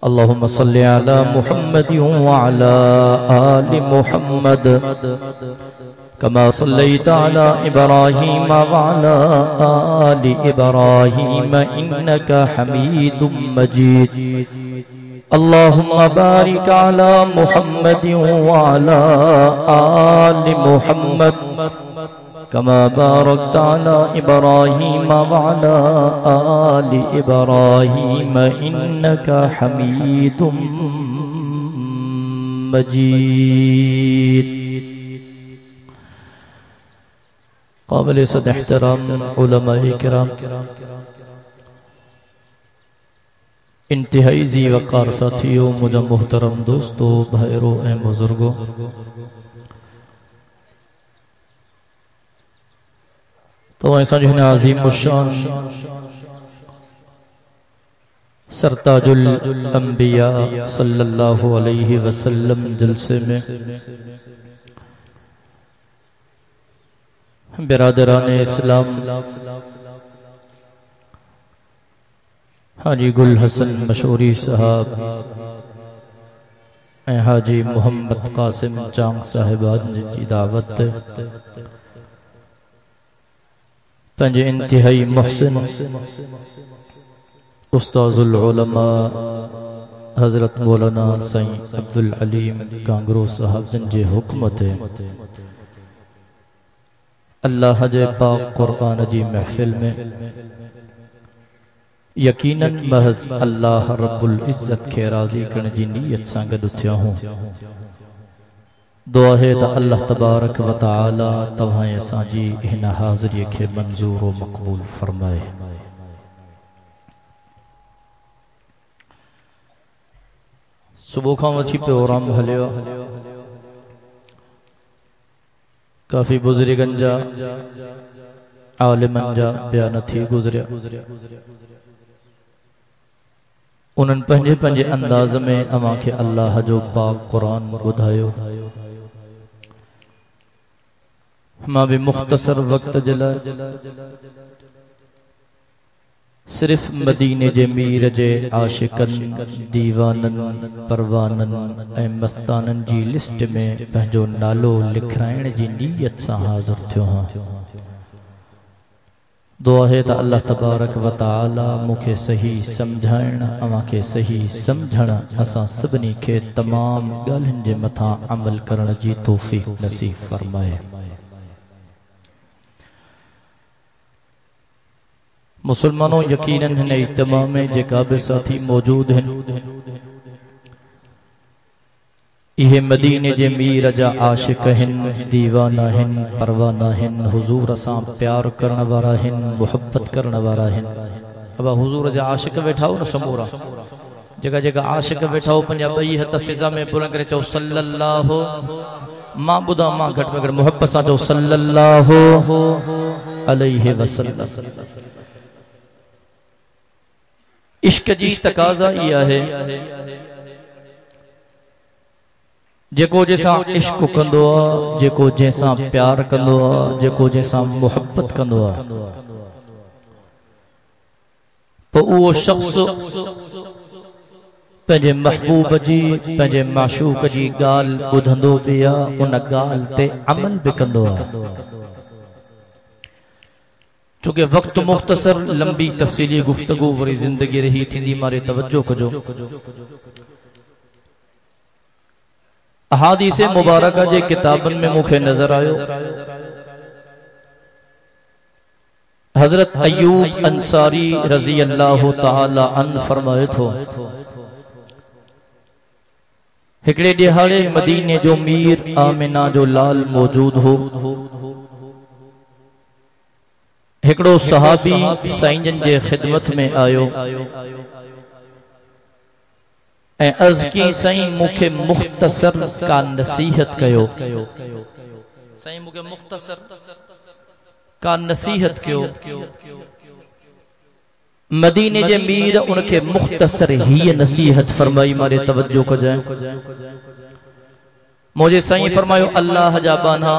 اللهم صل على محمد وعلى آل محمد كما صليت على إبراهيم وعلى آل إبراهيم إنك حميد مجيد اللهم بارك على محمد وعلى آل محمد كما باركت على إبراهيم وعلى آل إبراهيم إنك حميد مجيد قابل صد احترام علماء کرام، انتہائی ذی وقار ساتھیوں، مجھے محترم دوستو، بھائروں اے بزرگوں، تو ایسا جو ہے عظیم الشان سرتاج الانبیاء صلی اللہ علیہ وسلم جلسے میں برادران اسلام حاجی گل حسن مشوری صاحب، حاجی محمد قاسم چانگ صاحبان کی دعوت پنج انتہائی محسن استاذ العلماء حضرت مولانا سائیں عبدالعلیم گھانگھرو صاحب جن جے حکمت ہے اللہ جے پاک قرآن جی محفل میں یقیناً محض اللہ رب العزت کے راضی کرنے جی نیت سانگد اتھیا ہوں۔ دعا ہے تا اللہ تبارک و تعالی توہائیں سانجی ہن حاضری کے منظور و مقبول فرمائے۔ صبح کھاں وچھی پروگرام ہلیو، کافی بزرگن جا عالمن جا بیان تھی گزریا، انہن پنجے پنجے انداز میں اما کے اللہ جو پاک قرآن بدھائیو۔ ہما بھی مختصر وقت جلا صرف مدینے جے میر جے عاشقن دیوانن پروانن اے مستانن جی لسٹ میں پہنجو نالو لکھرائن جی نیت سا حاضر تھیو ہاں۔ دعا ہے تا اللہ تبارک و تعالی مکھے صحیح سمجھائن اما کے صحیح سمجھن اساں سبنی کے تمام گالن جے متھا عمل کرن جی توفیق نصیب فرمائے۔ مسلمانوں یقیناً ہن اجتماع میں جے قابل ساتھی موجود ہیں، یہ مدینے جے میر جا عاشق ہن، دیوانہ ہن، پروانہ ہن، حضور اساں پیار کرن وارا ہن، محبت کرن وارا ہن۔ اب حضور جا عاشق بیٹھاؤ نا سمورا جگہ جگہ عاشق بیٹھاؤ، پنجا بئی ہتھ فضا میں بلند کرے چاہو صلی اللہ ماں بدا ماں گھٹ میں اگر محبت سا چاہو صلی اللہ علیہ وسلم۔ عشق جی تقاضا یہ ہے جیکو جیسا عشق کندو آ، جیکو جیسا پیار کندو آ، جیکو جیسا محبت کندو آ، تو وہ شخص پنجے محبوب جی پنجے معشوق جی گال بدھندو بیا ان گال تے عمل بکندو آ۔ چونکہ وقت مختصر لمبی تفصیلی گفتگو وری زندگی رہی تھی دی مارے توجہ کجو۔ احادیث مبارکہ جے کتابن میں مکھے نظر آئے حضرت ایوب انصاری رضی اللہ تعالی عنہ فرمائے تھو ہکڑے ڈیہاڑے مدینے جو میر آمنہ جو لال موجود ہو، ہکڑو صحابی سائنجن جے خدمت میں آئیو اے عرض کی سائیں مکھے مختصر کا نصیحت کیو، سائیں مکھے مختصر کا نصیحت کیو۔ مدینے جے میر ان کے مختصر ہی نصیحت فرمائی، مارے توجہ کو جائیں۔ مجھے سائیں فرمائیو اللہ جا بانا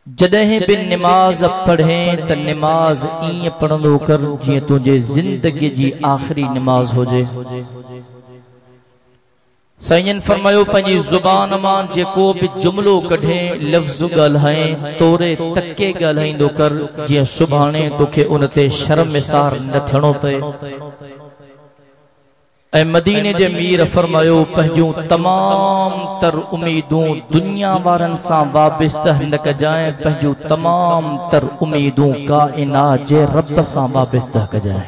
जॾहिं भी नमाज पढ़ें त नमाज ईअं पढ़ंदो कर जीअं तुंहिंजे ज़िंदगी जी आखिरी नमाज हुजे। साईं फरमायो पंहिंजी ज़ुबान मां जेको भी जुमलो कढे लफ्ज़ ॻाल्हाए तोरे तके ॻाल्हाईंदो कर जीअं सुभाणे तोखे उन ते शर्मिसार न थियणो पए। ऐं मदीने जे मीर फरमायो पंहिंजूं तमाम तर उम्मीदूं दुनिया वारनि सां वाबस्ता न कजाए, पंहिंजूं तमाम तर उम्मीदूं काइनात जे रब सां वाबस्ता कजाए।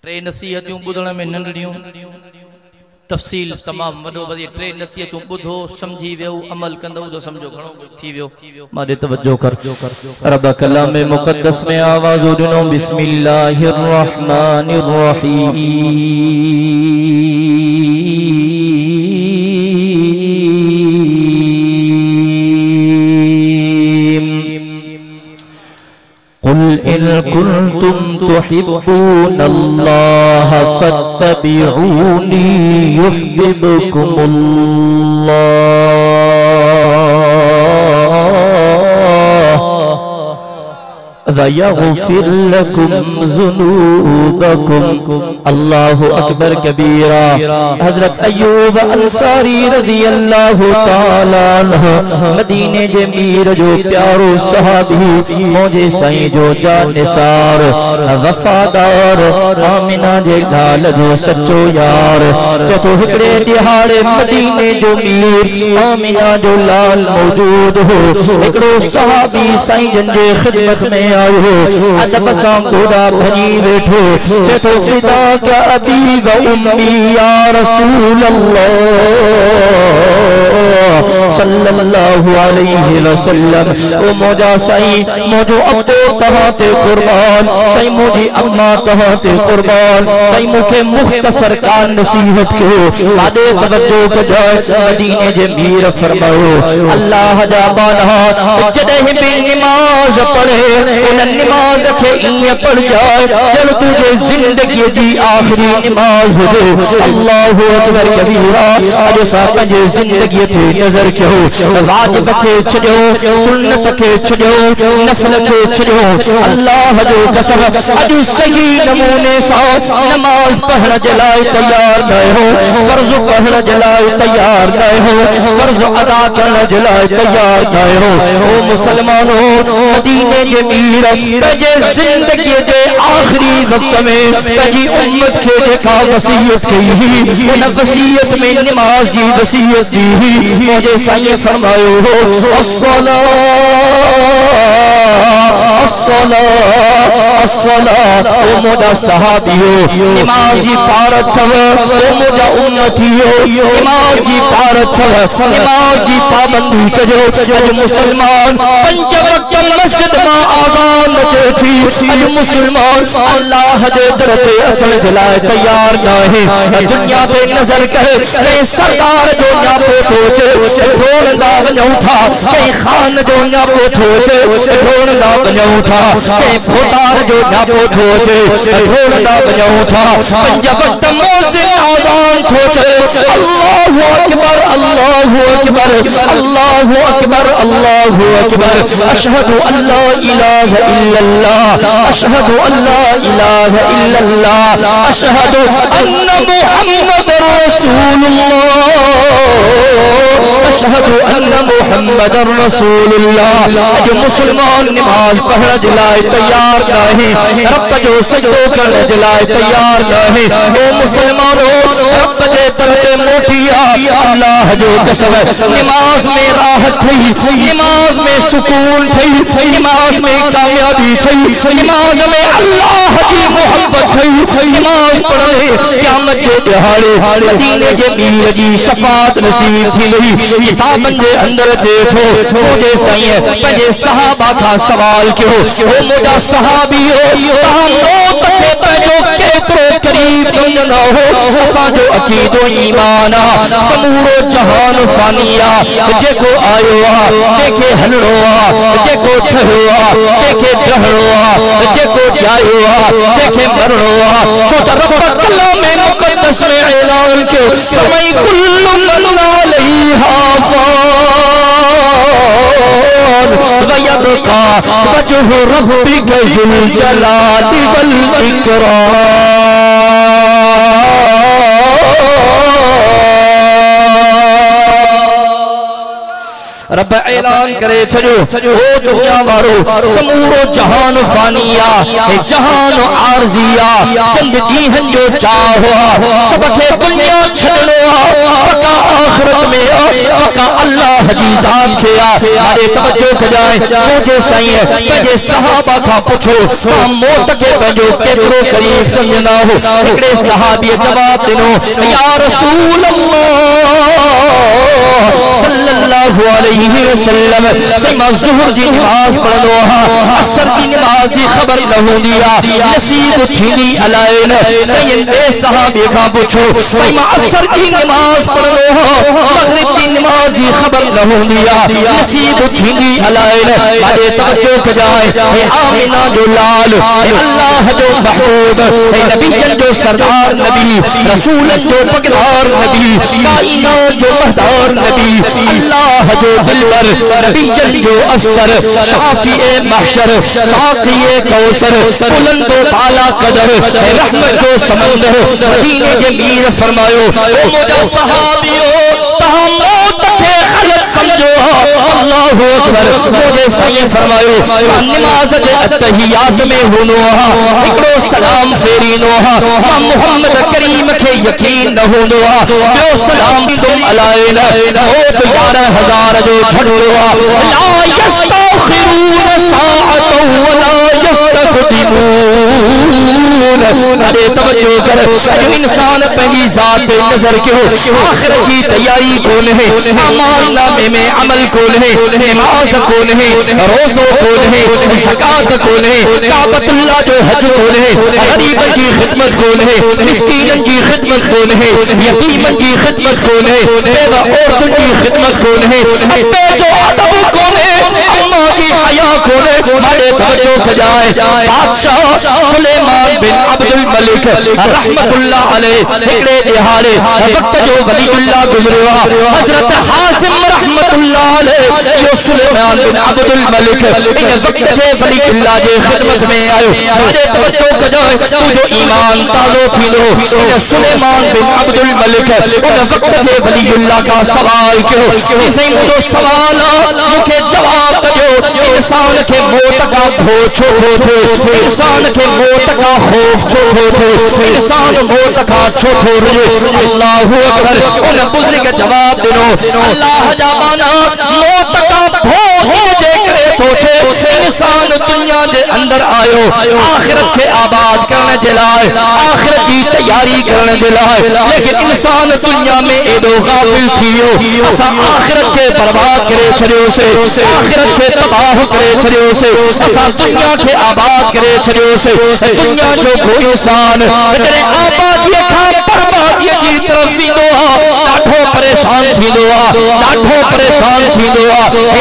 टे नसीहतूं ॿुधण में नंढड़ियूं, तफसील तमाम वॾो वॾी टे नसीहतूं ॿुधो समझी वियो अमल कंदो तो समझो घणो थी वियो। मां तवज्जो कर रब कलाम मुक़द्दस में आवाज़ ॾिनो बिस्मिल्लाहिर रहमानिर रहीम। कुल इन कुंतुम तुहिब्बूनल्लाह फत्तबिऊनी युहिब्बुकुमुल्लाह वयगफिर लकुम ज़ुनूबकुम। अल्लाहु अकबर कबीरा। हज़रत अय्यूब अंसारी रज़ी अल्लाहु ताला अन्हु मदीने जे मीर जो प्यारो सहाबी मुझे साईं जो जानिसार वफादार आमिना जे लाल जो सच्चो यार। चतो हिकड़े दिहाड़े मदीने जो मीर आमिना जो लाल मौजूद हो। हिकड़ो सहाबी साईं जन जे खिदमत में आयो, अदब सां घोड़ा भजी वेठो। चतो फिदा का अबी व उम्मी या रसूल अल्लाह सल्लल्लाहु अलैहि वसल्लम। ओ मोजा साईं मोजो अब्बो तहां ते कुर्बान, साईं मोजी अम्मा तहां ते कुर्बान। साईं मुखे मुख्तसर का नसीहत कयो, आदे तवज्जो कजाए। मदीने जे मीर फरमायो अल्लाह जा बाना जॾहिं भी नमाज पढ़े उन नमाज के इं पढ़ जाए जब तुझे जिंदगी की आखिरी नमाज हुजे। अल्लाहु अकबर कबीरा। अॼु सां पंहिंजे जिंदगी ते नज़र कयो, वाजिब के छॾियो, सुन्नत के छॾियो, नफ़ल के छॾियो। अल्लाह जो कसम अॼु सही नमूने सां नमाज पढ़ण जे लाइ तैयार न हो, फर्ज़ पढ़ण जे लाइ तैयार न हो, फर्ज़ अदा करण जे लाइ तैयार न हो। ओ मुसलमानो मदीने जे मीर पंहिंजे जिंदगी जे आखिरी वक्त में पंहिंजी उम्मत के जेका वसीयत कई उन वसीयत में नमाज जी वसीयत दी। मुझे साईं फरमायो हो अस्सलाह अस्सलाह। ओ मोजा सहाबियो नमाजी पारत थव, ओ मोजा उम्मतियो नमाजी पारत थव, नमाजी पाबंदी कजो। अज मुसलमान पंज वक्त मस्जिद मां आज़ान अचे थी, अज मुसलमान अल्लाह जे दर ते अचण जे लाइ तैयार न आहे। दुनिया ते नज़र कर कंहिं सरदार जो न्यापो थो अचे ढोलंदा वञूं था, कंहिं खान जो न्यापो थो अचे ढोलंदा वञूं था, कंहिं भोटार जो न्यापो थो अचे ढोलंदा वञूं था। पंज वक्त मुअज़्ज़िन आज़ान थो अचे अल्लाहु अकबर अल्लाहु अकबर अल्लाहु अकबर अल्लाहु अकबर। अशहदु अल्ला इलाहा इल्लल्लाह अशहदु अल्ला इलाहा इल्लल्लाह अशहदु अन्न मुहम्मदर रसूलुल्लाह अशहदु अन्न मुहम्मदर रसूलुल्लाह। अज मुसलमान नमाज पढ़ण जे लाइ तैयार न आहे, रब जो सजदो करण जे लाइ तैयार न आहे। ओ मुसलमानो रब जे दर ते मोटी आ। अल्लाह जो कसम नमाज में राहत थई, नमाज में सुकून थई, नमाज में कामयाबी थई, नमाज में अल्लाह की मोहब्बत थई। नमाज पढ़े क़यामत जे दिहाड़े मदीने जे मीर जी शफाअत नसीब थी वई। किताबन जे अंदर जे थो मुझे साईं पंहिंजे सहाबा का सवाल कयो, ओ मुझा सहाबियो तहां मौत खे पंहिंजो केतिरो करीब समझंदा हो। असांजो अकीदो ईमान आ समूरो जहान फानी आ, जेको आयो आ जेके हलणो आ, जेको ठहियो आ जेके रहणो आ, जेको ॼायो आ जेके मरणो आ। छो त रब कलाम मुक़द्दस में ऐलान कयो फरमाई कुल्लु मन अलैहा फ़ान ويبقى وجه ربك ذو الجلال والإكرام. رب اعلان کرے چھڑو او دنیا وارو سمورو جہان فانیہ جہان عارضیہ چند ڈیہن جو چاہو سب کے دنیا چھڑو پکا آخرت میں پکا اللہ جی ذات کیا ہمارے توجہ کجائے مجھے سائیں پہلے صحابہ کا پوچھو ہم موت کے پہنجو کیترو قریب سمجھنا ہو ایکڑے صحابی جواب دنو یا رسول اللہ صلی اللہ علیہ وسلم سیما ظہر دی نماز پڑھ لو عصر دی نماز دی خبر نہ ہوندیا نصیب تھیندی علائن سین اے صحابی کا پوچھو سیما عصر دی نماز پڑھ لو مغرب دی نماز دی خبر نہ ہوندیا نصیب تھیندی علائن ہمارے توجہ کجائے اے آمینہ جو لال اے اللہ جو محبوب اے نبی جو سردار نبی رسول جو پگدار نبی کائنات جو مہدار نبی اللہ جو دلبر نبی جو افسر شافی محشر ساقی کوثر بلند و بالا قدر رحمت جو سمندر مدینے کے میر فرمایو او مجھا صحابیو تہم موت کے خلق سمجھو اللہ اکبر مجھے صحیح فرمایو نماز التحیات میں ہونوہا اکڑو سلام فیرینوہا محمد کریم کے یقین نہ ہونوہا جو سلام تم علائن موت 11,000 جو چھڑوہا لا یستاخرون ساعتا ولا یستقدمون. ارے توجہ کر جو انسان پہلی ذات نظر کے ہو آخرت کی تیاری کون ہے اعمال نامے میں عمل کون ہے نماز کون ہے روزہ کون ہے زکات کون ہے کعبۃ اللہ جو حج کون ہے غریبن کی خدمت کون ہے مسکینن کی خدمت کون ہے یتیمن کی خدمت کون ہے بیوہ عورتن کی خدمت کون ہے ابے جو ادب کون ہے اماں کی حیا کون ہے. ہمارے توجہ کجائے بادشاہ سلیمان بن عبدالملک رحمت اللہ علیہ ایکڑے دہاڑے وقت جو ولی اللہ گزروا حضرت حازم رحمت اللہ علیہ جو سلیمان بن عبدالملک ان وقت کے ولی اللہ جے خدمت میں آئے. ہمارے توجہ کجائے تو جو ایمان تازو تھینو ان سلیمان بن عبدالملک ان وقت کے ولی اللہ کا سوال کیوں کسی مجھو سوال مجھے جواب جو انسان کے موت کا بھوچو تھو انسان کے موت کا خوف چھو انسان موت کا چھو اللہ اکبر ان بزرگ جواب دنو اللہ جابانا موت کا بھوچ مجھے کرے تو انسان دنیا دے اندر آئیو آخرت کے آباد کرنے جلائے آخرت کی تیاری کرنے جلائے لیکن انسان دنیا میں ایدو غافل تھیو اسا آخرت کے برباد کرے چھڑیو سے آخرت کے تباہ کرے چھڑیو سے اسا دنیا کے آباد کرے چھڑیو سے دنیا جو کوئی انسان جنہیں آبادی کھا بربادی جی طرف بھی دوہا ڈاٹھو پریشان تھی دوہا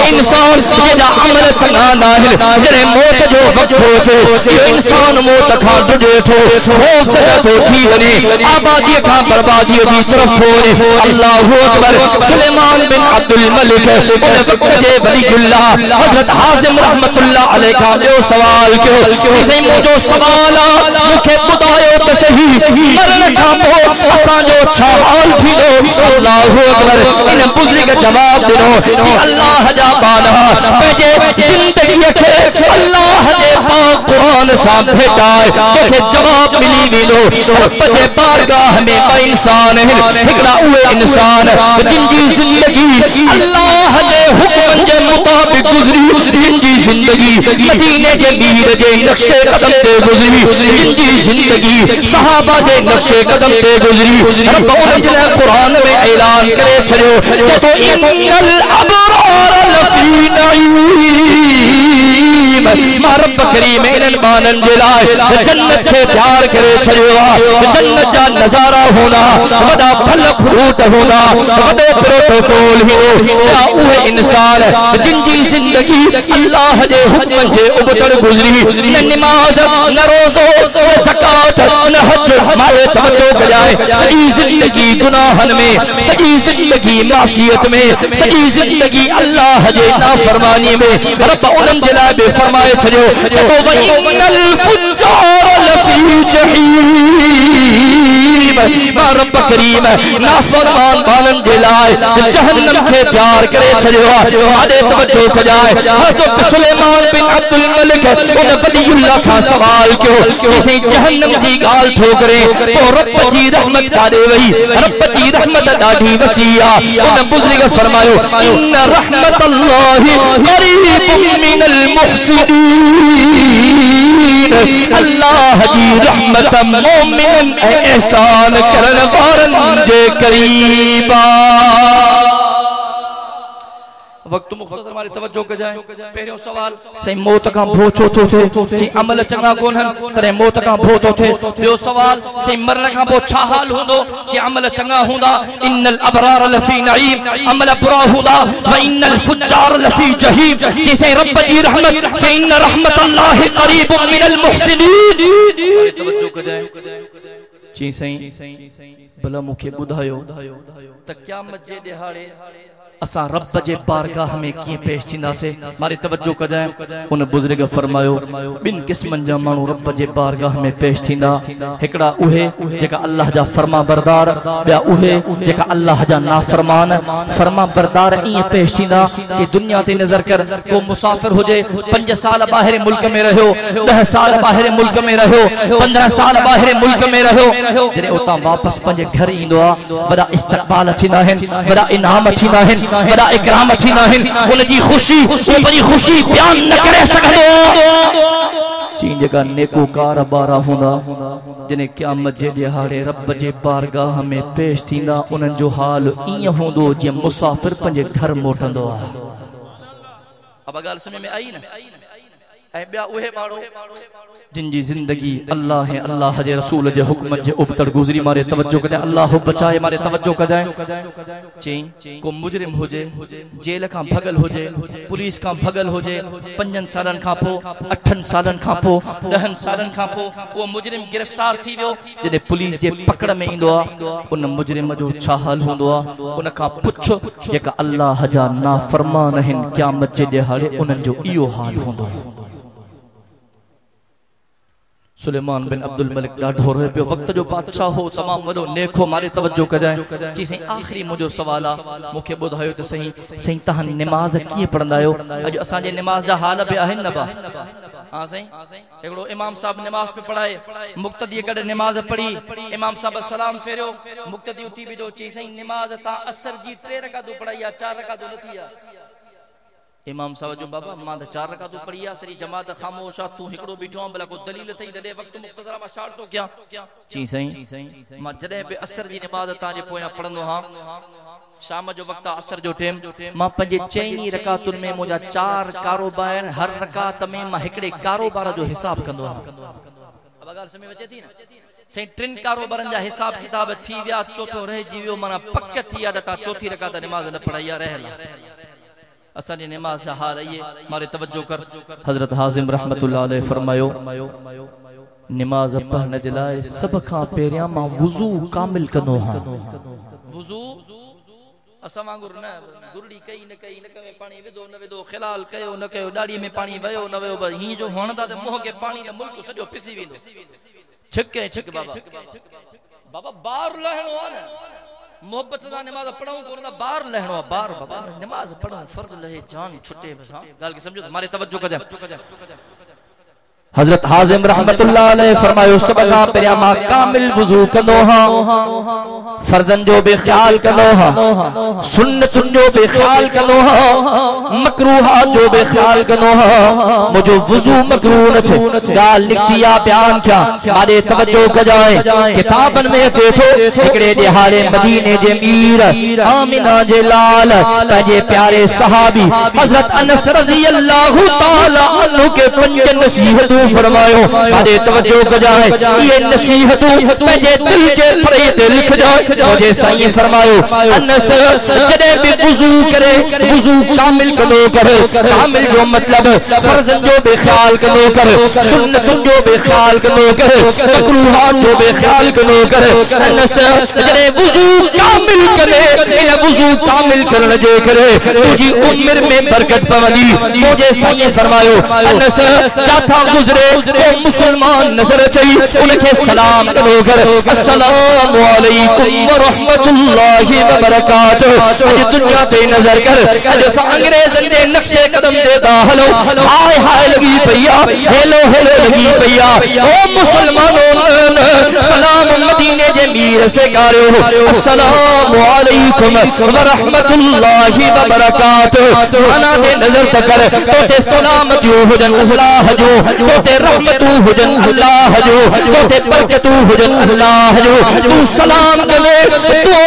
انسان جنہیں عمل چنگا ناہل جنہیں موت جو وقت ہوتے یہ انسان موت کھا ڈھے تھو خوف سکا تو تھی بنے آبادی کھا بربادی جی طرف تھوڑے. اللہ اکبر سلیمان بن عبدالملک ان وقت کے ولی اللہ حضرت حازم رحمت اللہ علیہ کا جو سوال کیوں کسی مجھو سوالا مکھے بدایو تسہی مرن کھا پو اساں جو چھاحال تھی دو. اللہ اکبر ان بزرگ جواب دنو کہ اللہ جا بالا پہجے زندگی کے اللہ جے پاک قرآن سا بھیٹائے کہ جواب ملی ملو رب جے بارگاہ میں با انسان ہے ہکڑا اوے انسان جن جی زندگی اللہ جے حکم جے مطابق گزری جن جی زندگی مدینے جے میر جے نقشے قدم تے گزری جن جی زندگی صحابہ جے نقشے قدم تے گزری رب انجل قرآن میں اعلان کرے چھڑو کہ تو ان الابرار لفی نعیم ما رب کریم انن بانن جلائے جنت کے پیار کرے چھڑوا جنت جا نظارہ ہونا وڈا پھل فروٹ ہونا وڈے پروٹوکول ہی یا اوہ انسان جن جی زندگی اللہ جے حکم جے ابتر گزری نہ نماز نہ روزو نہ زکات نہ حج مارے توجہ کجائے سڄی زندگی گناہن میں سڄی زندگی معصیت میں سॼی زندگی اللہ جے نافرمانی میں رب انہن جے لاءِ بے فرمائے چھڏيو چتو وَإِنَّ الْفُجَّارَ لَفِي جَحِيمٍ رب کریم نافرمان بالن جے لاءِ جہنم کے پیار کرے چھڏيو مارے توجہ کجائے حضرت سلیمان بن عبدالملک ان ولی اللہ کا سوال کیو کسی جہنم کی گال ٹھوکرے تو رب جی رحمت کارے وئی رب جی رحمت ڈاڈھی وسیع ان بزرگ فرمایا ان رحمت اللہ قریب من المحسنین اللہ جی رحمت مومن احسان کرن وارن جے قریبا وقت مختصر ہماری توجہ کر جائیں پہریوں سوال صحیح موت کا بھوچو تو تھے جی عمل چنگا کون ہم ترے موت کا بھوتو تھے بیو سوال صحیح مرن کا بھو چھا حال ہوندو جی عمل چنگا ہوندا ان الابرار لفی نعیم عمل برا ہوندا وان الفجار لفی جہیم جی صحیح رب جی رحمت جی ان رحمت اللہ قریب من المحسنین توجہ کر جائیں جی صحیح بلا مکھے بدھایو تا قیامت جے دہاڑے اساں رب جے بارگاہ میں کیے پیش تھیندا سے ماری توجہ کجائیں ان بزرگ فرماयो بن قسمن جا مانو رب جے بارگاہ میں پیش تھیندا ہکڑا اوہے جکا اللہ جا فرما بردار بیا اوہے جکا اللہ جا نافرمان فرما بردار این پیش تھیندا کہ دنیا تے نظر کر کو مسافر ہو جائے 5 سال باہر ملک میں رہو 10 سال باہر ملک میں رہو 15 سال باہر ملک میں رہو جڑے اوتا واپس پنجے گھر ایندو وڈا استقبال تھیندا ہن وڈا انعام تھیندا ہن وڈا اکرام تھیندا ہن ان جی خوشی بڑی خوشی بیان نہ کرے سگھدو چین جگہ نیکو کار بارا ہوندا جنہیں قیامت جے دہاڑے رب جے بارگاہ میں پیش تھیندا انہن جو حال این ہوندو جے مسافر پنجے گھر موٹندو اب گال سمجھ میں آئی نا اے بیا اوہے ماڑو جن جی زندگی اللہ ہے اللہ جے رسول جے حکم جے ابتڑ گزری مارے توجہ کرے اللہ بچائے مارے توجہ کرے چین کو مجرم ہو جے جیل کا بھگل ہو جے پولیس کا بھگل ہو جے 5 سالن کا پو 8 سالن کا پو 10 سالن کا پو وہ مجرم گرفتار تھی ویو جے پولیس جے پکڑ میں ایندو ان مجرم جو چھا حال ہوندو ان کا پچھو جے اللہ جا نافرمان ہن قیامت جے دہاڑے انن جو ایو حال ہوندو سلیمان بن عبدالملک ڈاڈھو رہے پہ وقت جو بادشاہ ہو تمام وڈو نیک ہو مارے توجہ کر جائیں چیزیں آخری مجھو سوالا مکھے بدھایو تے صحیح تہاں نماز کیے پڑھندایو اج اساں جے نماز جا حال پہ آہن نہ با ہاں صحیح ایکڑو امام صاحب نماز پہ پڑھائے مقتدی کڈ نماز پڑھی امام صاحب سلام پھیرو مقتدی اٹھی بیٹھو چیزیں نماز تا اثر جی 3 رکعتوں پڑھائی یا 4 رکعتوں نتھیا امام صاحب جو بابا ماں 4 رکعتوں پڑھیا سری جماعت خاموشا تو ہکڑو بیٹھو بلا کو دلیل تھئی دے وقت مختصر ما شاڑ تو کیا چی صحیح ما جڑے پہ اثر جی نماز تا جے پویا پڑھندو ہاں شام جو وقت اثر جو ٹائم ما پنجے 4 رکعتن میں مجا 4 کاروبار ہر رکعت میں ما ہکڑے کاروبار جو حساب کندو ہاں اب اگر سمجھ اچے تھی نا صحیح 3 کاروبارن جا حساب کتاب تھی ویا چوتھو رہ جیو منا پک تھی یا تا چوتھی رکعت نماز نہ پڑھایا رہلا اسانی نماز جا حال آئیے مارے توجہ کر حضرت حازم رحمت اللہ علیہ فرمایو نماز پڑھنے جلائے سب کھاں پیریاں ماں وضو کامل کنو ہاں وضو اسا وانگر نہ گرڑی کئی نہ کئی نہ کمے پانی ودو نہ ودو خلال کيو نہ کيو ڈاڑی میں پانی ويو نہ ويو ہی جو ہوندا تے منہ کے پانی نہ ملک سجو پسی ویندو چھکے چھک بابا بار لہنو نا محبت سے نماز پڑھوں کو نہ بار لہنو بار بابا نماز پڑھوں فرض لہے جان چھٹے بس گل کی سمجھو ہماری توجہ کر جائے حضرت حازم رحمت اللہ علیہ فرمایو سبقہ پریا ما کامل وضو کندو ہاں فرزن جو بے خیال کندو ہاں سنتن جو بے خیال کندو ہاں مکروہات جو بے خیال کندو ہاں مجھو وضو مکروہ نہ تھے گال لکھتیا بیان کیا مارے توجہ کر جائے کتابن میں اچے تھو اکڑے دہاڑے مدینے جے میر آمنہ جے لال تجھے پیارے صحابی حضرت انس رضی اللہ تعالی عنہ کے 5 نصیحتوں فرماयो अरे तवज्जो कजाए ये नसीहतूं पंहिंजे दिल जे परे ते लिख जाए मुझे साईं फरमायो अनस जॾहिं बि वुज़ू करे वुज़ू कामिल कंदो कर कामिल जो मतलब फर्ज़न जो बेख्याल कंदो कर सुन्नतुन जो बेख्याल कंदो कर मकरूहात जो बेख्याल कंदो कर अनस जॾहिं वुज़ू कामिल करे इन वुज़ू कामिल करण जे करे तुंहिंजी उम्र में बरकत पवंदी मुझे साईं फरमायो अनस जाथा गुज़रे तो मुसलमान नज़र अचई उनखे सलाम कंदो कर अस्सलामु अलैकुम व रहमतुल्लाहि व बरकातहू अॼु दुनिया ते नज़र कर अॼु असां अंग्रेज़नि जे नक्शे कदम ते था हलो हाय हाय लगी पईया हेलो हेलो लगी पईया ओ मुसलमानों सलाम मदीने जे मीर से गारियो अस्सलामु अलैकुम व रहमतुल्लाहि व बरकातहू माना ते नज़र तकर तो ते सलामतियूं हुजन अल्लाह जो तो ते रहमतूं हुजन अल्लाह जो तो ते बरकतूं हुजन अल्लाह जो तू सलाम करे तो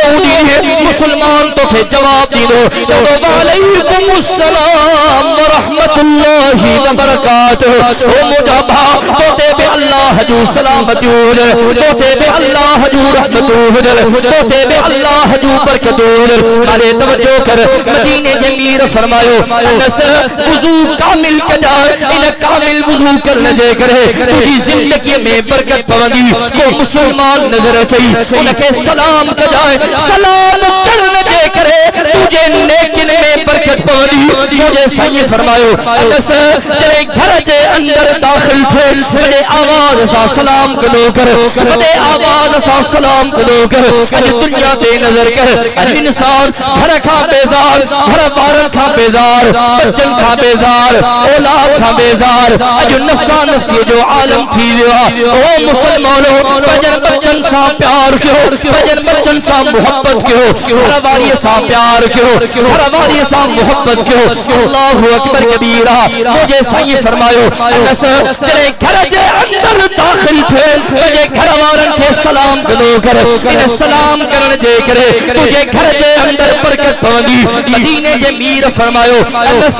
मुसलमान तोखे जवाब दींदो तो वालेकुम अस्सलाम व रहमतुल्लाहि व बरकातहू ओ मुंहिंजा भाउ तोते बि अल्लाह जो सलामतियूं हुजन तोते बि अल्लाह जो रहमतूं हुजन तोते बि अल्लाह जो बरकतूं हुजन अरे तवज्जो कर मदीने जे मीर फरमायो अनस वुज़ू कामिल कजा इन कामिल वुज़ू करण जे करे तुंहिंजी ज़िंदगी में बरकत पवंदी को मुसलमान नज़र अचई उनखे सलाम कजाए सलाम करण जे करे तुझे नेकिन में बरकत पवंदी मुझे साईं फरमायो अनस तेरे घर जे अंदर दाखिल थे बड़े आवाज सा सलाम करो कर बड़े आवाज सा सलाम करो कर अज दुनिया ते नजर कर अज इंसान घर का बेजार घर वारन का बेजार बच्चन का बेजार औलाद का बेजार अज नफ्सा नफ्सी जो आलम थी वियो ओ मुसलमानो पंजन बच्चन सा प्यार कयो पंजन बच्चन सा मोहब्बत कयो घर वारी सा प्यार कयो घर वारी सा मोहब्बत कयो अल्लाहु अकबर कबीरा मुझे साईं फरमायो अनस तेरे घर जे अंदर दाखिल थे तुझे घर वारन के सलाम करो कर इन सलाम करण जे करे तुझे घर जे अंदर बरकत पवंदी मदीने जे मीर फरमायो अनस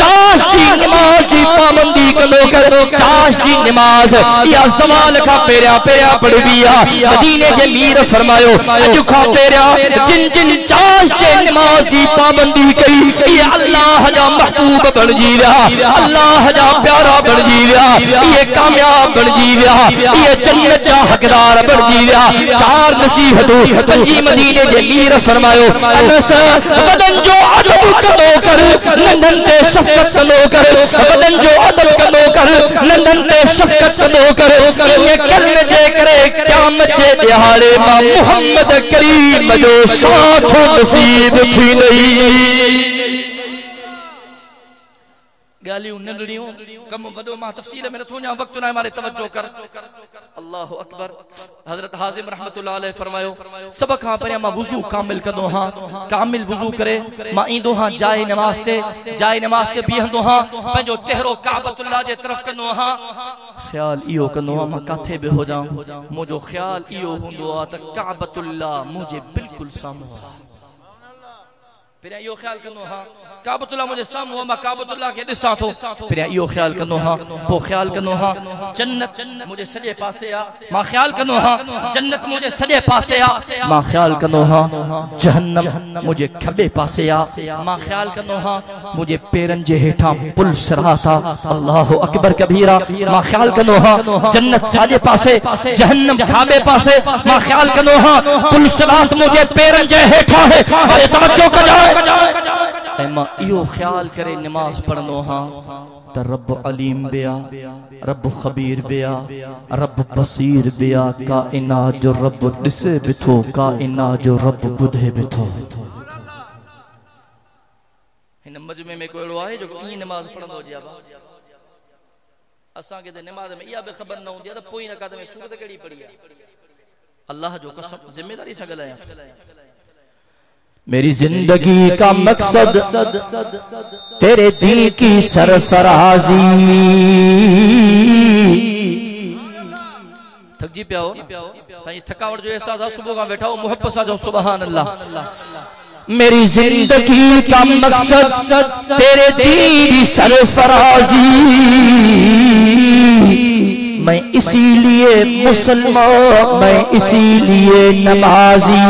चाश जी नमाज जी पाबंदी कंदो कर चाश जी नमाज या ज़वाल का पेरिया पेरिया पढ़बी आ मदीने जे मीर फरमायो अज खां पेरिया जिन जिन चाश जे नमाज जी पाबंदी कई ये अल्लाह जा महबूब बन जी विया अल्लाह जा प्यारा बन जी विया ये कामयाब बन जी विया ये जन्नत जा हकदार बन जी विया चार नसीहतूं पंजी मदीने जे मीर फरमायो अनस बदन जो अदब कंदो कर नंढन ते शफ़क़त कंदो कर बदन जो अदब कंदो कर नंढन ते शफ़क़त कंदो कर ये करने जे करे क़यामत जे दिहाड़े मां मोहम्मद करीम जो साथ नसीब थी नहीं गालियों नंढड़ियों कम वडो मां तफसील में नथो वञा वक्त ना मारे तवज्जो कर अल्लाह अकबर हजरत हाजिम रहमतुल्लाह अलैह फरमायो सब खां पहिरियां मां वुज़ू कामिल कंदो हां कामिल वुज़ू करे मां ईंदो हां जाए नमाज से बीहंदो हां पंहिंजो चेहरो काबतुल्लाह जे तरफ कंदो हां ख्याल इहो कंदो हां मां काथे बि हुजां मुंहिंजो ख्याल इहो हूंदो आहे त काबतुल्लाह मुझे बिल्कुल साम्हूं आहे पहिरियां इहो ख्याल कंदो हां काबतुल्लाह मुझे साम्हूं मां काबतुल्लाह के ॾिसां थो पहिरियां इहो ख्याल कंदो हां पोइ ख्याल कंदो हां जन्नत मुझे सॼे पासे आ मां ख्याल कंदो हां जन्नत मुझे सॼे पासे आ मां ख्याल कंदो हां जहन्नम मुझे खॿे पासे आ मां ख्याल कंदो हां मुझे पेरन जे हेठां पुल सिरात आ अल्लाहु अकबर कबीरा मां ख्याल कंदो हां जन्नत साॼे पासे जहन्नम खाॿे पासे मां ख्याल कंदो हां पुल सिरात मुझे पेरन जे हेठां है अरे तवज्जो कजाए मां इहो ख्याल करे नमाज पढ़ंदो हां त रब अलीम बिया रब खबीर बिया रब बसीर बिया काइनात जो रब ॾिसे बिथो काइनात जो रब ॿुधे बिथो हिन मजमे में कोई अहिड़ो आहे जो ईअं नमाज पढ़ंदो हुजे असांखे त नमाज में इहा बि ख़बर न हूंदी आहे त पोइ रकात में सूरत कहिड़ी पढ़ी आहे अल्लाह जो कसम जिम्मेदारी सां ॻाल्हायां मेरी जिंदगी का मकसद तेरे दिल की सरफराजी थक जी पिया हो ताई थकावट जो एहसास आ सुबह का बैठा हो मोहब्बत सा जो सुभान अल्लाह मेरी जिंदगी का मकसद तेरे दीन सरफराजी, मैं इसीलिए मुसलमान, मैं इसीलिए नमाजी।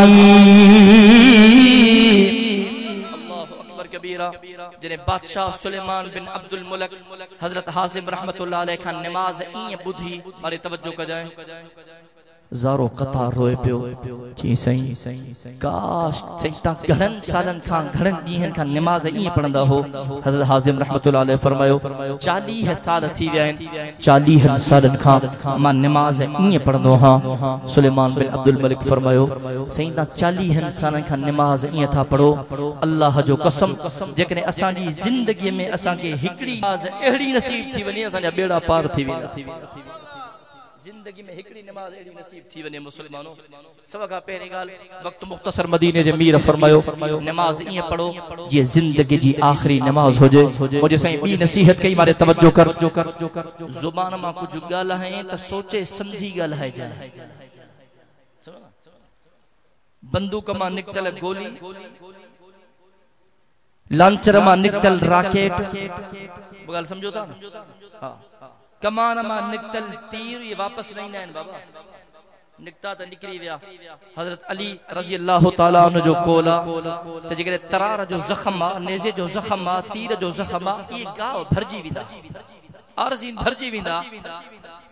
जिन्हें बादशाह सुलेमान बिन अब्दुल मुलक हजरत हासिम रहमतुल्लाह अलैह खान नमाज इं बुधी मारे तवज्जो कजाए ज़ारो कतार रोए पियो ची सही काश सईता घणन सालन खां घणन ॾींहंनि खां नमाज इं पढ़ंदा हो। हजरत हासिम रहमतुल्लाह अलैह फरमायो 40 साल थी विया आहिनि, 40 सालन खां मां नमाज इं पढ़ंदो हां। सुलेमान बिन अब्दुल मलिक फरमायो सईता 40 सालन खां नमाज इं था पढ़ो, अल्लाह जो कसम जेकॾहिं असांजी ज़िंदगीअ में असांखे हिकिड़ी नमाज अहिड़ी नसीब थी वञे असांजा बेड़ा पार थी वेंदा। जिंदगी में हिकड़ी नमाज एड़ी नसीब थी वने मुसलमानों। सब का पहली गाल वक्त मुख्तसर मदीने जे मीर फरमायो नमाज इं पढ़ो जे जिंदगी जी आखिरी नमाज हो जे। मुझे सही बी नसीहत कई मारे तवज्जो कर, जुबान मा कुछ गाल है त सोचे समझी गाल है जाए। बंदूक मा निकतल गोली, लांचर मा निकतल राकेट, गाल समझो था। हां कमान मा निकतल तीर ये वापस नहीं आइन बाबा, निकता त निकरी विया। हजरत अली रजी अल्लाह ताला उन जो कोला त जेकरे तरार जो जख्म आ, नेज़े जो जख्म आ, तीर जो जख्म आ, ये गाव भरजी विंदा, आरज़ीन भरजी विंदा।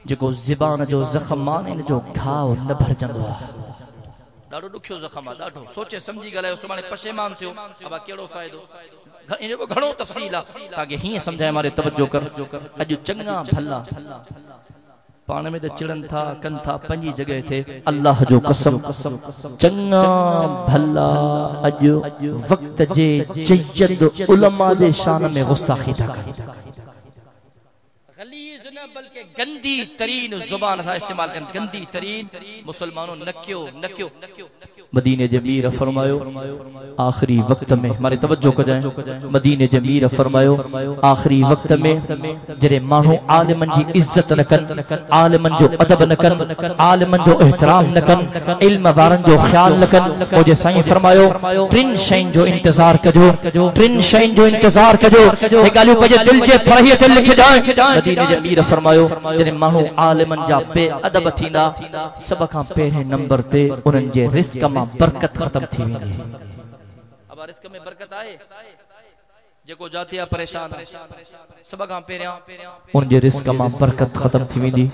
जेको ज़बान जो जख्म आ इन जो घाव न भरजंदो आ। ॾाढो ॾुखियो जख्म आ, ॾाढो सोचे समझी ॻाल्हायो, सुभाणे पशेमान थियो अब कहिड़ो फ़ाइदो। इनको घणो तफसील ताकि हिं समझाए मारे तवज्जो कर। अॼु चङा भला पाण में त चिड़न था कन था पंजी जगह थे, अल्लाह जो कसम चङा भला अॼु वक्त जे जयद उलमा जे शान में गुस्ताखी था कनि, गलीज़ न बल्कि गंदी तरीन जुबान था इस्तेमाल कन। गंदी तरीन मुसलमानों नक्यो नक्यो। मदीने जे मीर फरमायो आखिरी वक्त में मारे तवज्जो कजाए, मदीने जे मीर फरमायो आखिरी वक्त में जरे मानू आलिमन जी इज्जत न कन, आलिमन जो अदब न कन, आलिमन जो एहतराम न कन, इल्म वारन जो ख्याल न कन। ओ जे साईं फरमायो टिन शइन जो इंतजार कजो, टिन शइन जो इंतजार कजो, हे गालियो पजे दिल जे फरहियत लिख जाए। मदीने जे मीर फरमायो जरे मानू आलिमन जा बेअदब थींदा सब खां पहिरें नंबर ते उनन जे रिस्क मां बरकत खत्म थी वेंदी। अब रिस्क में बरकत आए जेको जातिया परेशान सब खां पहिरियां उन जे रिस्क मां बरकत खत्म थी वेंदी।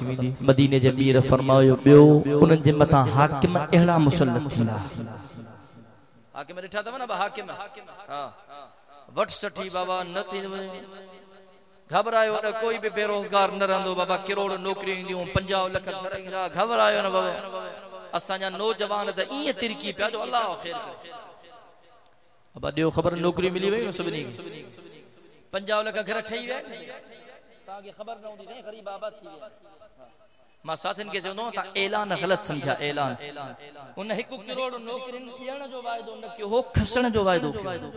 मदीने जे मीर फरमायो ॿियो उनन जे मथां हाकिम अहिड़ा मुसल्लत थींदा। हाकिम ॾिठा अथव न हाकिम, हां वट सठी बाबा न थी घबरायो न, कोई भी बेरोजगार न रहंदो बाबा, करोड़ नौकरियूं ईंदियूं, 50 लाख घर ईंदा, घबरायो न बाबा। असांजा नौजवान त ईअं तिरकी पिया जो अल्लाह ख़ैर करे। अब ॾियो ख़बर नौकरी मिली वई न सभिनी खे, 50 लाख घर ठही विया, तव्हांखे ख़बर न हूंदी साईं ग़रीब आबाद थी विया। मां साथियुनि खे चवंदो तव्हां ऐलान ग़लति सम्झा, ऐलान उन 1 करोड़ नौकरियुनि ॾियण जो वाइदो न कयो हो, खसण जो वाइदो कयो।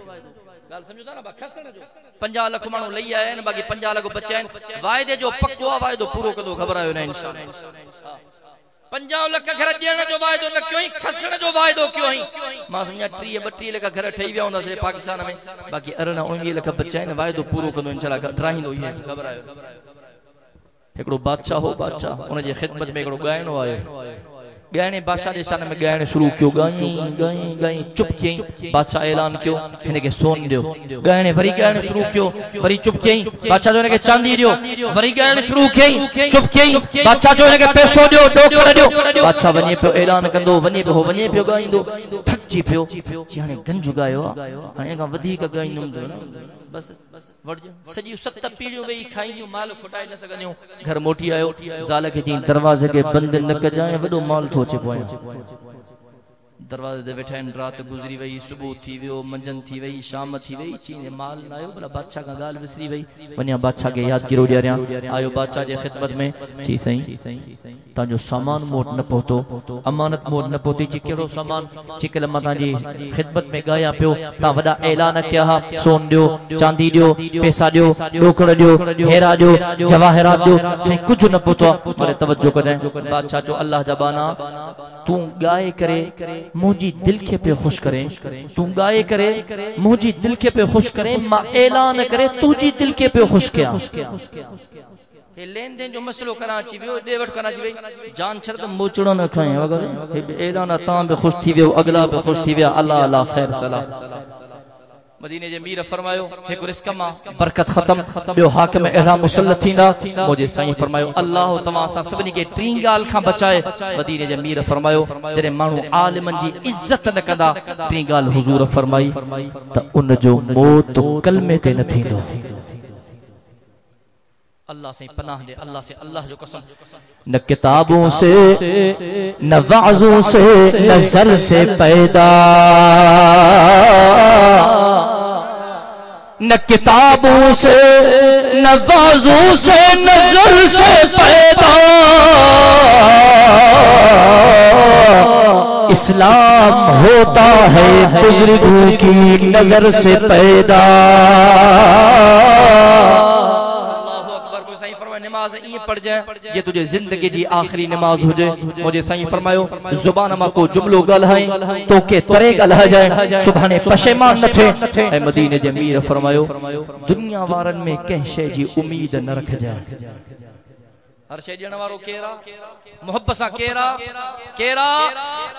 गाल समझो था न, खसण जो 50 लाख माण्हू लई आया आहिनि, बाक़ी 50 लाख बचिया आहिनि। वाइदे जो पक्को आहे, वाइदो पूरो कंदो, घबरायो न इंशाअल्लाह। 50 लाख घर ॾियण जो वाइदो न कयो, खसण जो वाइदो कयो। मां सम्झा 30-32 लाख घर ठही विया हूंदासीं पाकिस्तान में, बाक़ी 18-19 लाख बचिया आहिनि, वाइदो पूरो कंदो इंशाअल्लाह, डराईंदो ई आहे, घबरायो। हिकिड़ो बादशाह हो, बादशाह उन जे ख़िदमत में हिकिड़ो ॻाइणो आयो, ॻाइणे बादशाह जे शान में ॻाइण शुरू कयो, ॻाई चुप कयईं। बादशाह ऐलान कयो हिन खे सोन ॾियो, ॻाइणे वरी ॻाइण शुरू कयो, वरी चुप कयईं। बादशाह जो हिन खे चांदी ॾियो, वरी ॻाइण शुरू कयईं, चुप कयईं। बादशाह जो हिन खे पैसो ॾियो, ॾोकड़ ॾियो। बादशाह वञे पियो ऐलान कंदो, वञे पियो ॻाईंदो, थकिजी पियो, हाणे गंज ॻायो आहे, हाणे हिन खां वधीक ॻाईंदुमि बस सॼियूं 7 पीढ़ियूं वेही खाईंदियूं, माल खुटाए न सघंदियूं। घर मोटी आयो, ज़ाल खे चई दरवाज़े खे बंदि न कजांइ, वॾो माल थो अचे पोयां। दरवाज़े ते वेठा आहिनि, रात गुज़री वई, सुबुह थी वियो, मंझंदि थी वई, शाम थी वई, चई माल न आयो, भला बादशाह खां ॻाल्हि विसरी वई, वञा बादशाह खे यादगिरो ॾियारियां। आयो बादशाह जे ख़िदमत में, चई साईं तव्हांजो सामान मूं वटि न पहुतो, अमानत मूं वटि न पहुती। चई कहिड़ो सामान? चई कल्ह मां तव्हांजी ख़िदमत में ॻायां पियो, तव्हां वॾा ऐलान कया हा, सोन ॾियो, चांदी ॾियो, पैसा ॾियो, ॾोकड़ ॾियो, हेरा ॾियो, जवाहरात ॾियो, साईं कुझु न पहुतो आहे। पर तवज्जो कजांइ, बादशाह चयो अल्लाह जा बाना तूं ॻाए करे मुझी दिल के पे खुश करे तू गाए करे मुझी दिल के पे खुश करे मां ऐलान करे तुझी दिल के पे खुश किया हे लेन देन जो मसलो कराची वियो डेवट कराची वे जान छर त मोचड़ो न खाए अगर हे ऐलान ता बे खुश थी वियो अगला बे खुश थी विया अल्लाह अल्लाह खैर सलाम मदीने जे मीर फरमायो एक रिस्क मा बरकत खत्म बियो हाकिम एहराम मुसल्लत थींदा मुझे साईं फरमायो अल्लाह तमा सा सबनी के टी गाल खां बचाए मदीने जे मीर फरमायो जरे मानू आलिमन जी इज्जत न कंदा टी गाल हुजूर फरमाई त उन जो मौत कलमे ते न थींदो अल्लाह से पनाह दे अल्लाह से अल्लाह जो कसम न किताबों से न वाज़ों से नजर से पैदा न किताबों से न वाज़ों से नजर से पैदा इस्लाम होता है बुजुर्गों की नजर से पैदा नमाज ये पढ़ जाए ये तुझे जिंदगी जी आखिरी नमाज हो जाए मुझे साईं फरमायो जुबान मा को जुमलो गलहाई तो के तरे गलहा जाए सुभाने पशेमान न थे ए मदीने जे मीर फरमायो दुनिया वारन में कह शे जी उम्मीद न रख जाए हर शे जण वारो केरा मोहब्बत सा केरा केरा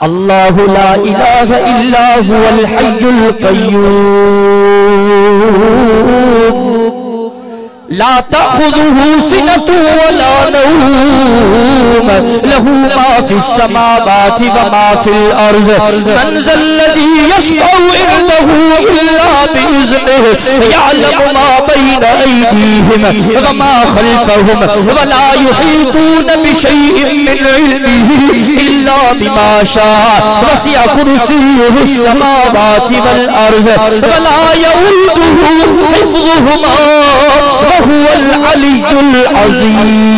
अल्लाहु ला इलाहा इल्ला हुवल हय्युल क़य्यूम لا تأخذه سنة ولا نوم له ما في السماوات وما في الأرض من ذا الذي يشفع عنده إلا بإذنه يعلم ما بين أيديهم وما خلفهم ولا يحيطون بشيء من علمه إلا بما شاء وسع كرسيه السماوات والأرض ولا يؤوده حفظهما وهو العلي العظيم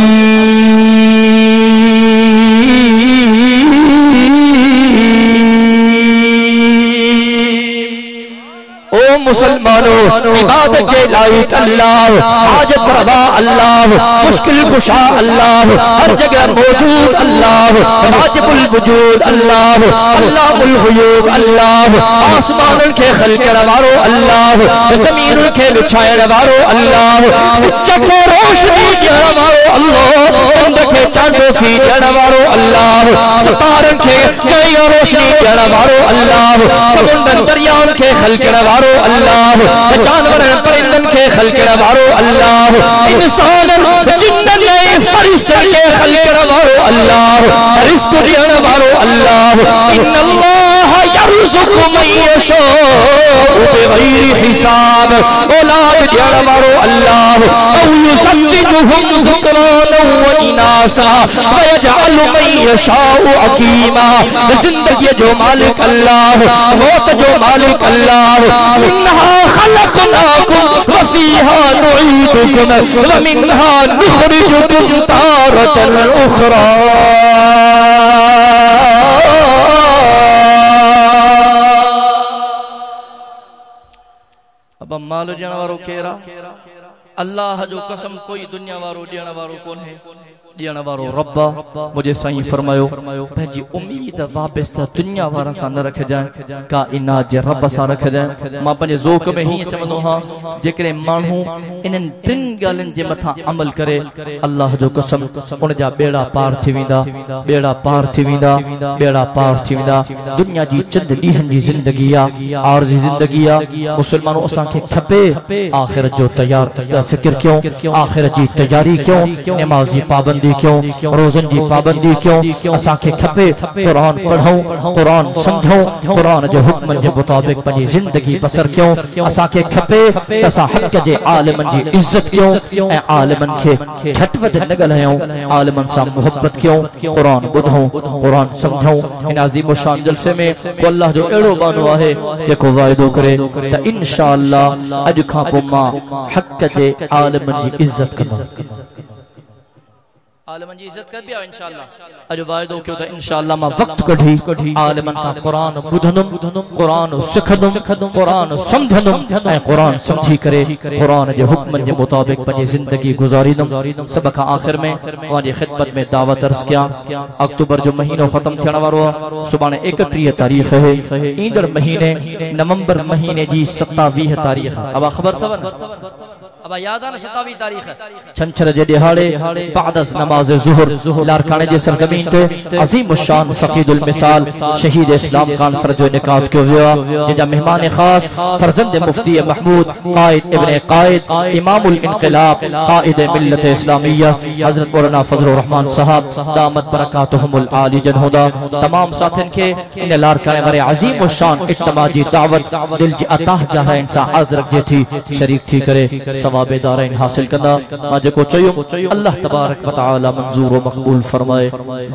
ओ मुसलमानों इबादत के लायक अल्लाह हाजत रवा अल्लाह मुश्किल कुशा अल्लाह हर जगह मौजूद अल्लाह वाजिबुल वजूद अल्लाह अल्लाहुल हुयूब अल्लाह आसमान के खल्क वारो अल्लाह ज़मीन के बिछाए वारो अल्लाह सच्चा को रोशनी देने वारो अल्लाह चंद के चांदो की देने वारो अल्लाह सितारन के जय रोशनी देने वारो अल्लाह समुंदर दरियान के खल्क वारो अल्लाह जानवर परिंदन के खल्क वारो अल्लाह इंसान जिन्नन फरिश्तन के खल्क वारो अल्लाह रिज़्क़ देने वारो अल्लाह इन्नल्लाह यरज़ुक़ु मन यशाअ बिग़ैरि हिसाब औलाद देने वारो अल्लाह औ युज़व्विजुहुम ज़ुक्रानन व इनासा व यजअलु मन यशाअ अकीमा जिंदगी जो मालिक अल्लाह मौत जो मालिक अल्लाह मिन्हा खलक़नाकुम व फीहा नुईदुकुम व मिन्हा नुखरिजुकुम तारतन उखरा अब माल ॾियण वारो केरा अल्लाह जो कसम कोई दुनिया वारो ॾियण वारो कोन है ॾियण वारो रब मुझे साईं फरमायो पंहिंजी उम्मीद वाबस्ता दुनिया वारनि सां न रखजांइ काइनात जे रब सां रखजांइ मां पंहिंजे ज़ोक में हीअं चवंदो हां जेकॾहिं माण्हू इन्हनि टिनि ॻाल्हियुनि जे मथां अमल करे अल्लाह जो कसम उन जा ॿेड़ा पार थी वेंदा ॿेड़ा पार थी वेंदा ॿेड़ा पार थी वेंदा दुनिया जी चंद ॾींहंनि जी ज़िंदगी आहे आरज़ी ज़िंदगी आहे मुसलमानों असांखे खपे आख़िरत जो तयार फिक्र कयूं आख़िरत जी तयारी कयूं नमाज़ जी पाबंदी क्यों रोज़न की पाबंदी क्यों असांखे खपे कुरान पढ़ूं कुरान समझूं कुरान जो हुक्म के मुताबिक पंहिंजी ज़िंदगी बसर क्यों असांखे खपे असां हक़ जे आलिमन जी इज्जत क्यों ऐं आलिमन खे घटि वधि न ॻाल्हायूं आलिमन सां मोहब्बत क्यों कुरान ॿुधूं कुरान समझूं इन अज़ीम शान जलसे में को अल्लाह जो अहिड़ो बानो आहे जेको वाइदो करे त इंशाअल्लाह अॼु खां पोइ मां हक़ जे आलिमन जी इज्जत कंदुमि عالمن جی عزت کر بیا انشاءاللہ اج وعدو کیو تا انشاءاللہ ما وقت کڈھی عالمن کا قرآن بدھنم قرآن سکھدم قرآن سمجھنم اے قرآن سمجھی کرے قرآن جے حکمن جے مطابق پنجی زندگی گزاریدم سب کا آخر میں وہاں خدمت میں دعوت عرض کیا اکتوبر جو مہینہ ختم تھیण وارو سبحان 31 تاریخ ہے ایندڑ مہینے نومبر مہینے جی 27 تاریخ اب خبر تھا اب یاد ہے 27 تاریخ چھنچھر جے دہاڑے بعد از نماز ظہر لارکانے جے سرزمین تے عظیم الشان فقید المثال شہید اسلام کانفرنس جو انعقاد کیو ویا جا مہمان خاص فرزند مفتی محمود قائد ابن قائد امام الانقلاب قائد ملت اسلامیہ حضرت مولانا فضل الرحمن صاحب دامت برکاتہم العالی جنہدا تمام ساتھن کے ان لارکانے ورے عظیم الشان اجتماع جی دعوت دل جی عطا گاہ انسان حاضر جے تھی شریک تھی کرے ثواب دارین حاصل کرنا ما جے کو چیو اللہ تبارک و تعالی منظور و مقبول فرمائے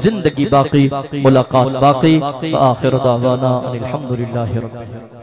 زندگی باقی ملاقات باقی وآخر دعوانا الحمدللہ رب العالمین.